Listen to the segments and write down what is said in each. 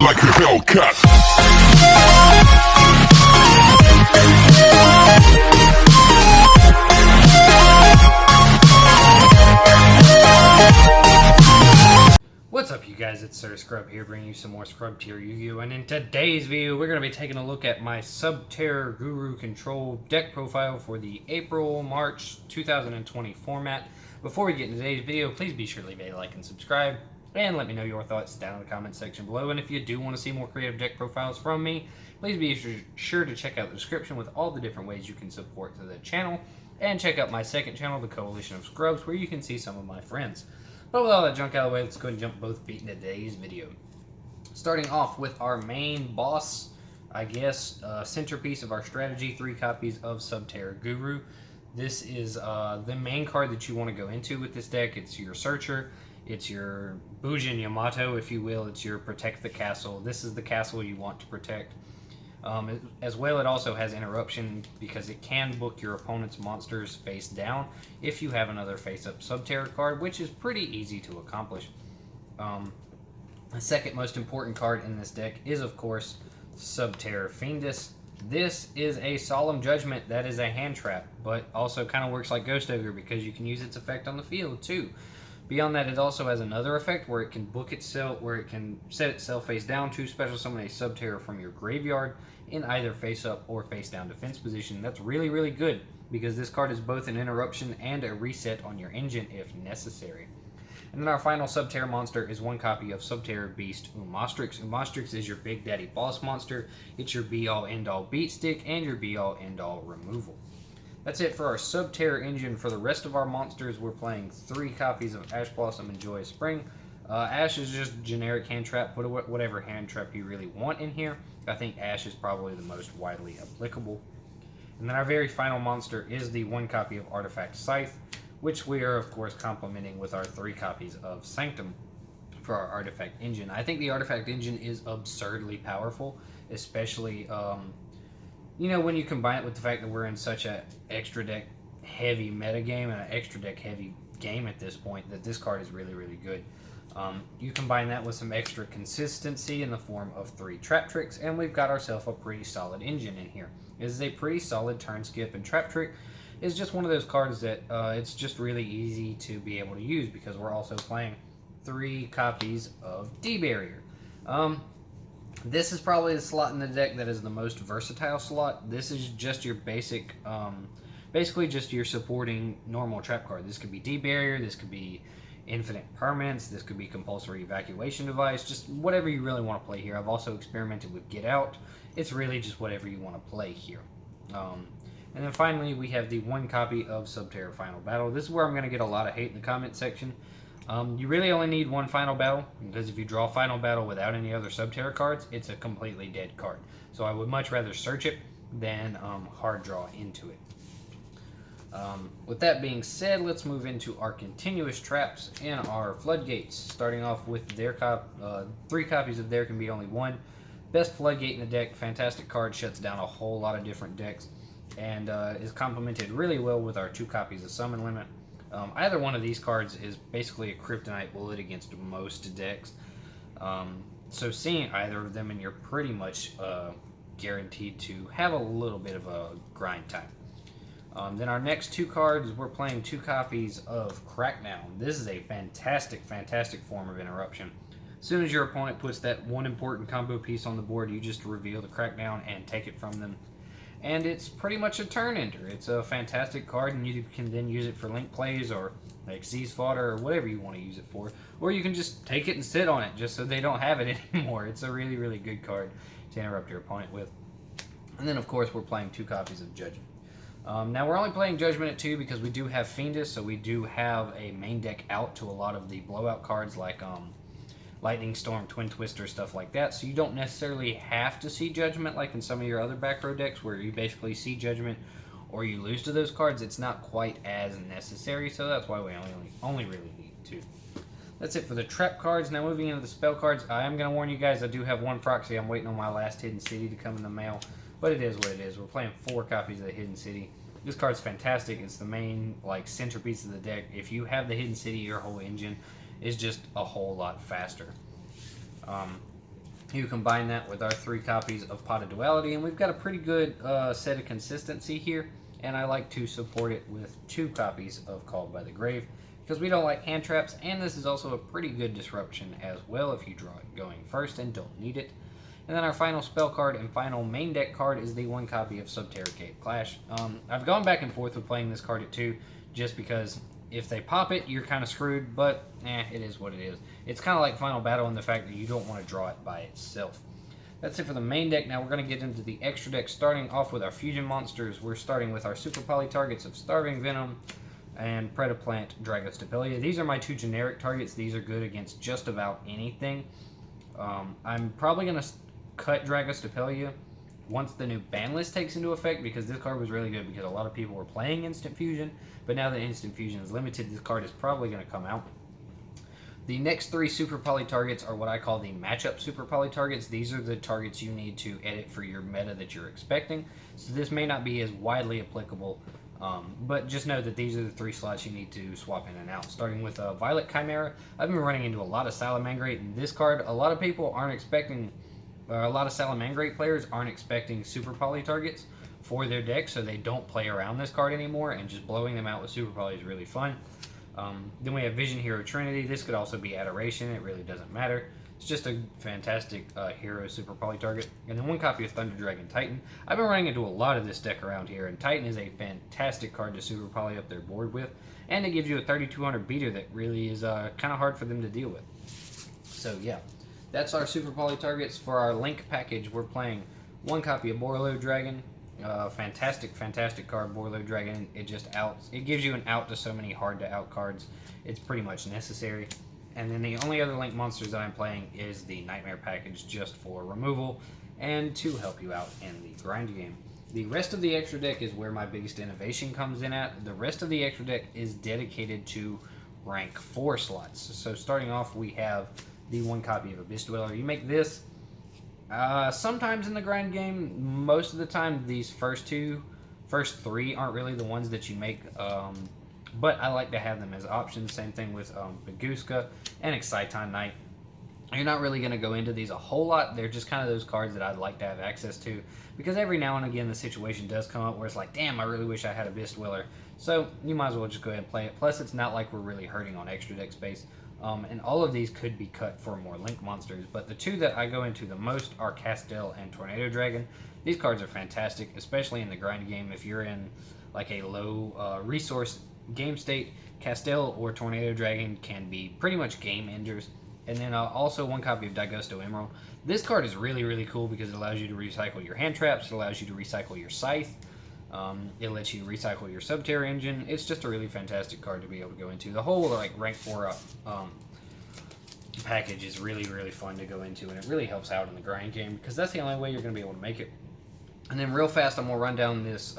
like a Hellcat. What's up, you guys? It's Sir Scrub here, bringing you some more Scrub Tier Yu-Gi-Oh! And in today's video, we're going to be taking a look at my Subterror Guru Control deck profile for the April-March 2020 format. Before we get into today's video, please be sure to leave a like and subscribe, and let me know your thoughts down in the comment section below. And if you do want to see more creative deck profiles from me, please be sure to check out the description with all the different ways you can support the channel, and check out my second channel, the Coalition of Scrubs, where you can see some of my friends. But with all that junk out of the way, let's go ahead and jump both feet into today's video. Starting off with our main boss, I guess, centerpiece of our strategy, 3 copies of Subterror Guru. This is the main card that you want to go into with this deck. It's your Searcher, it's your Bujin Yamato, if you will, it's your Protect the Castle. This is the castle you want to protect. As well, it also has Interruption because it can book your opponent's monsters face down if you have another face-up Subterror card, which is pretty easy to accomplish. The second most important card in this deck is, of course, Subterror Fiendus. This is a Solemn Judgment that is a hand trap, but also kind of works like Ghost Ogre because you can use its effect on the field too. Beyond that, it also has another effect where it can book itself, where it can set itself face down to special summon a Subterror from your graveyard in either face up or face down defense position. That's really, really good because this card is both an interruption and a reset on your engine if necessary. And then our final Subterror monster is 1 copy of Subterror Beast Umastrix. Umastrix is your Big Daddy Boss monster. It's your be-all end-all beat stick and your be-all end-all removal. That's it for our Subterror engine. For the rest of our monsters, we're playing 3 copies of Ash Blossom and Joyous Spring. Ash is just generic hand trap. Put whatever hand trap you really want in here. I think Ash is probably the most widely applicable. And then our very final monster is the 1 copy of Artifact Scythe, which we are, of course, complementing with our 3 copies of Sanctum for our Artifact engine. I think the Artifact engine is absurdly powerful, especially you know, when you combine it with the fact that we're in such a extra deck heavy metagame and an extra deck heavy game at this point, that this card is really, really good. You combine that with some extra consistency in the form of 3 trap tricks, and we've got ourselves a pretty solid engine in here. This is a pretty solid turn skip, and trap trick is just one of those cards that it's just really easy to be able to use because we're also playing 3 copies of D-Barrier. This is probably the slot in the deck that is the most versatile slot. This is just your basic, basically just your supporting normal trap card. This could be D-Barrier, this could be Infinite Permanence, this could be Compulsory Evacuation Device, just whatever you really want to play here. I've also experimented with Get Out. It's really just whatever you want to play here. And then finally, we have the 1 copy of Subterror Final Battle. This is where I'm going to get a lot of hate in the comment section. You really only need 1 Final Battle, because if you draw Final Battle without any other Subterror cards, it's a completely dead card. So I would much rather search it than hard draw into it. With that being said, let's move into our continuous traps and our Floodgates. Starting off with their 3 copies of There Can Be Only One. Best Floodgate in the deck, fantastic card, shuts down a whole lot of different decks, and is complemented really well with our 2 copies of Summon Limit. Either one of these cards is basically a kryptonite bullet against most decks. So seeing either of them, and you're pretty much guaranteed to have a little bit of a grind time. Then our next 2 cards, we're playing 2 copies of Crackdown. This is a fantastic, fantastic form of interruption. As soon as your opponent puts that 1 important combo piece on the board, you just reveal the Crackdown and take it from them. And it's pretty much a turn ender. It's a fantastic card, and you can then use it for link plays or like Seize Fodder or whatever you want to use it for. Or you can just take it and sit on it just so they don't have it anymore. It's a really, really good card to interrupt your opponent with. And then, of course, we're playing 2 copies of Judgment. Now, we're only playing Judgment at 2 because we do have Fiendus, so we do have a main deck out to a lot of the blowout cards like Lightning Storm, Twin Twister, stuff like that. So you don't necessarily have to see Judgment like in some of your other back row decks where you basically see Judgment or you lose to those cards. It's not quite as necessary, so that's why we only really need 2. That's it for the trap cards. Now moving into the spell cards, I am going to warn you guys, I do have 1 proxy. I'm waiting on my last Hidden City to come in the mail, but it is what it is. We're playing 4 copies of the Hidden City. This card's fantastic. It's the main centerpiece of the deck. If you have the Hidden City, your whole engine is just a whole lot faster. You combine that with our 3 copies of Pot of Duality, and we've got a pretty good set of consistency here. And I like to support it with 2 copies of Called by the Grave, because we don't like hand traps, and this is also a pretty good disruption as well if you draw it going first and don't need it. And then our final spell card and final main deck card is the 1 copy of Subterror Cave Clash. I've gone back and forth with playing this card at 2, just because if they pop it, you're kind of screwed, but it is what it is. It's kind of like Final Battle in the fact that you don't want to draw it by itself. That's it for the main deck. Now we're going to get into the extra deck, starting off with our fusion monsters. We're starting with our super poly targets of Starving Venom and Predaplant Dragostapelia. These are my 2 generic targets. These are good against just about anything. I'm probably going to cut Dragostapelia once the new ban list takes into effect, because this card was really good because a lot of people were playing Instant Fusion, but now that Instant Fusion is limited, this card is probably going to come out. The next 3 super poly targets are what I call the matchup super poly targets. These are the targets you need to edit for your meta that you're expecting. So this may not be as widely applicable, but just know that these are the 3 slots you need to swap in and out. Starting with Violet Chimera, I've been running into a lot of Salamangreat in this card. A lot of people aren't expecting, a lot of Salamangreat players aren't expecting super poly targets for their deck, so they don't play around this card anymore, and just blowing them out with super poly is really fun. Then we have Vision Hero Trinity. This could also be Adoration. It really doesn't matter. It's just a fantastic hero super poly target. And then 1 copy of Thunder Dragon Titan. I've been running into a lot of this deck around here, and Titan is a fantastic card to super poly up their board with. And it gives you a 3200 beater that really is kind of hard for them to deal with. So yeah, that's our super poly targets. For our link package, we're playing 1 copy of Borreload Dragon. Fantastic card, Borreload Dragon. It gives you an out to so many hard to out cards. It's pretty much necessary. And then the only other link monsters that I'm playing is the Nightmare package, just for removal and to help you out in the grind game. The rest of the extra deck is where my biggest innovation comes in at. The rest of the extra deck is dedicated to rank 4 slots. So starting off, we have the 1 copy of Abyss Dweller. You make this sometimes in the grind game. Most of the time, these first 3 aren't really the ones that you make, but I like to have them as options. Same thing with Baguska and Exciton Knight. You're not really going to go into these a whole lot. They're just kind of those cards that I'd like to have access to, because every now and again the situation does come up where it's like, damn, I really wish I had Abyss Dweller. So you might as well just go ahead and play it. Plus, it's not like we're really hurting on extra deck space. And all of these could be cut for more link monsters, but the 2 that I go into the most are Castel and Tornado Dragon. These cards are fantastic, especially in the grind game. If you're in like a low resource game state, Castel or Tornado Dragon can be pretty much game enders. And then also 1 copy of Daigusto Emerald. This card is really cool because it allows you to recycle your hand traps, it allows you to recycle your scythe, it lets you recycle your Subterror engine. It's just a really fantastic card to be able to go into. The whole like rank 4 package is really fun to go into, and it really helps out in the grind game, because that's the only way you're going to be able to make it. And then real fast, I'm going to run down this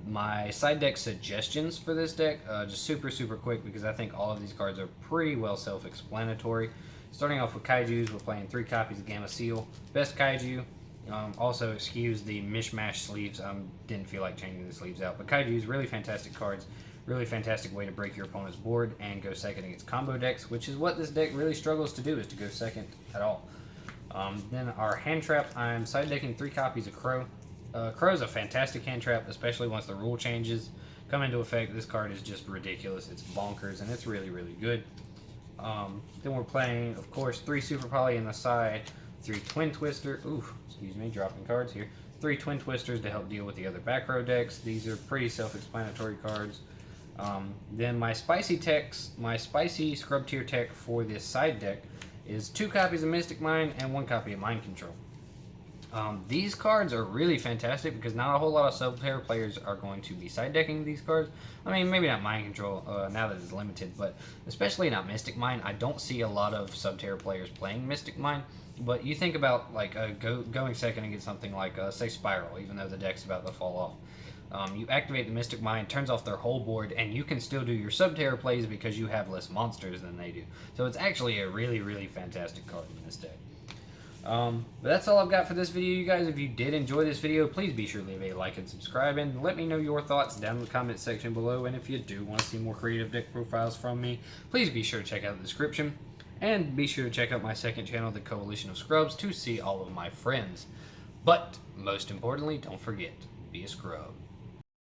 my side deck suggestions for this deck, just super quick, because I think all of these cards are pretty well self-explanatory. Starting off with Kaijus, we're playing 3 copies of Gamma Seal. Best Kaiju. Also, excuse the mishmash sleeves. Didn't feel like changing the sleeves out. But Kaijus, really fantastic cards. Really fantastic way to break your opponent's board and go second against combo decks, which is what this deck really struggles to do, is to go second at all. Then our hand trap, I'm side decking 3 copies of Crow. Crow is a fantastic hand trap, especially once the rule changes come into effect. This card is just ridiculous. It's bonkers, and it's really good. Then we're playing, of course, 3 Super Poly in the side, 3 Twin Twister. Oof, excuse me, dropping cards here. 3 Twin Twisters to help deal with the other back row decks. These are pretty self-explanatory cards. Then my spicy scrub tier tech for this side deck is 2 copies of Mystic Mine and 1 copy of Mind Control. These cards are really fantastic because not a whole lot of Subterror players are going to be side decking these cards. I mean, maybe not Mind Control now that it's limited, but especially not Mystic Mine. I don't see a lot of Subterror players playing Mystic Mine. But you think about like going second against something like say Spiral, even though the deck's about to fall off. You activate the Mystic Mine, turns off their whole board, and you can still do your Subterror plays because you have less monsters than they do. So it's actually a really fantastic card in this deck. But that's all I've got for this video, you guys. If you did enjoy this video, please be sure to leave a like and subscribe, and let me know your thoughts down in the comment section below. And if you do want to see more creative deck profiles from me, please be sure to check out the description. And be sure to check out my second channel, the Coalition of Scrubs, to see all of my friends. But most importantly, don't forget, be a scrub.